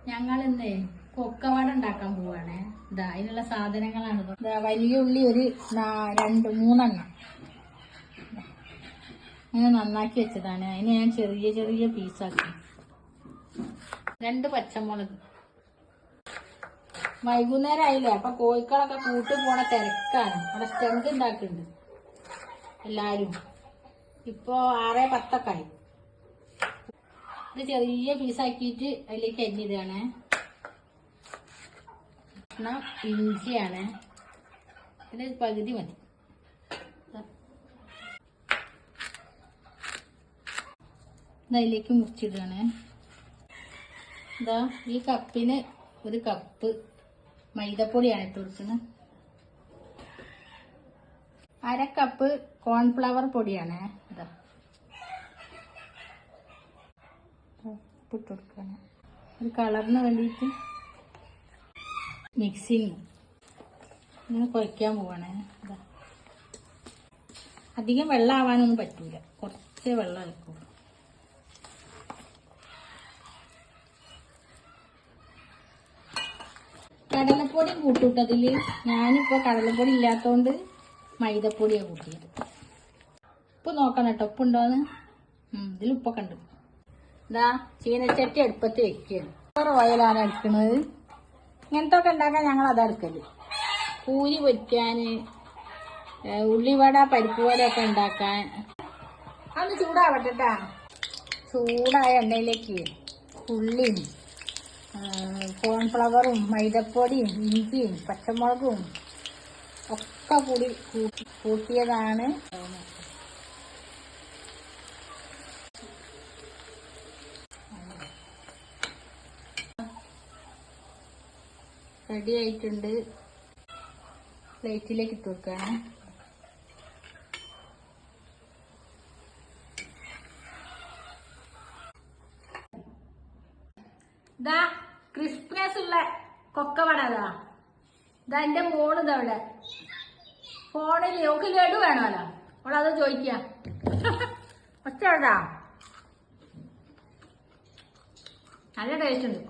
ഞങ്ങളിന്നേ കൊക്കവട ഉണ്ടാക്കാൻ പോവാണ്. ഇതാ അതിനുള്ള സാധനങ്ങളാണ്. വലിയ ഉള്ളി ഒരു 2-3 അങ്ങനെ നന്നാക്കി വെച്ചതാണ്. അതിന് ഞാൻ ചെറിയ ചെറിയ പീസാക്കി. 2 പച്ചമുളക്. വൈകുന്നേരം ആയില്ലേ, അപ്പൊ കോഴിക്കളൊക്കെ കൂട്ടി പോണ തിരക്കാണ്. അവിടെ സ്റ്റെമ്പ് ഉണ്ടാക്കുന്നുണ്ട് എല്ലാരും. ഇപ്പൊ 6-10 ആയി. ഇത് ചെറിയ പീസാക്കിയിട്ട് അതിലേക്ക് അരിഞ്ഞിടുകയാണ്. ഇഞ്ചിയാണ്, പിന്നെ പകുതി മതി. ഇതിലേക്ക് മുറിച്ചിടുകയാണ്. ഇതാ ഈ കപ്പിന് 1 കപ്പ് മൈദപ്പൊടിയാണ് ഇട്ട് കൊടുക്കുന്നത്. 1/2 കപ്പ് കോൺഫ്ലവർ പൊടിയാണ്. ഇതാ ഉപ്പിട്ട് കൊടുക്കുകയാണ് ഒരു കളറിന് വേണ്ടിയിട്ട്. മിക്സിങ് ഇങ്ങനെ കുഴയ്ക്കാൻ പോവാണ്. ഇതാ അധികം വെള്ളം ആവാനൊന്നും പറ്റൂല, കുറച്ച് വെള്ളം ആയിക്കോളും. കടലപ്പൊടി കൂട്ടിട്ടതില് ഞാനിപ്പോ കടലപ്പൊടി ഇല്ലാത്തോണ്ട് മൈദപ്പൊടിയാണ് കൂട്ടിയത്. ഉപ്പ് നോക്കണം കേട്ടോ, ഉപ്പുണ്ടോന്ന്. ഇതിൽ ഉപ്പൊക്കെ ഉണ്ട്. ഇതാ ചീനച്ചട്ടി അടുപ്പത്ത് വെക്കുകയാണ്. ഓയിലാണ് എടുക്കുന്നത്. ഇങ്ങനത്തെ ഒക്കെ ഉണ്ടാക്കാൻ ഞങ്ങൾ അതാ എടുക്കല്. പൂരി പൊരിക്കാന്, ഉള്ളിവട, പരിപ്പ് വടയൊക്കെ ഉണ്ടാക്കാൻ. അതൊന്ന് ചൂടാവട്ടെട്ടാ. ചൂടായ എണ്ണയിലേക്ക് ഉള്ളിയും കോൺഫ്ലവറും മൈദപ്പൊടിയും ഇഞ്ചിയും പച്ചമുളകും ഒക്കെ കൂടി കൂട്ടിയതാണ്. റെഡി ആയിട്ടുണ്ട്. പ്ലേറ്റിലേക്ക് ഇട്ട് കൊടുക്കാണ്. ഇതാ ക്രിസ്പിനെസ് ഉള്ള കൊക്കവട. ഇതാ എന്റെ മോള് ഇതവിടെ ഫോണിൽ ഓക്ക് ലഡു വേണമല്ലോ, അവളത് ചോദിക്കാം. ഒച്ചടാ നല്ല ടേസ്റ്റ് ഉണ്ട്.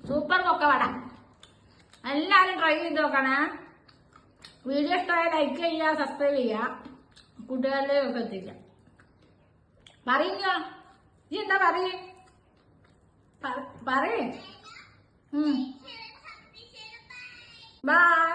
സൂപ്പർ കൊക്കവട. എല്ലാവരും ട്രൈ ചെയ്ത് നോക്കണേ. വീഡിയോ ഇഷ്ടമായ ലൈക്ക് ചെയ്യുക, സബ്സ്ക്രൈബ് ചെയ്യുക, കൂട്ടുകാരിലേക്ക് എത്തിക്കുക. പറയുക ഈ എന്താ പറയേ പറയേ. ബൈ.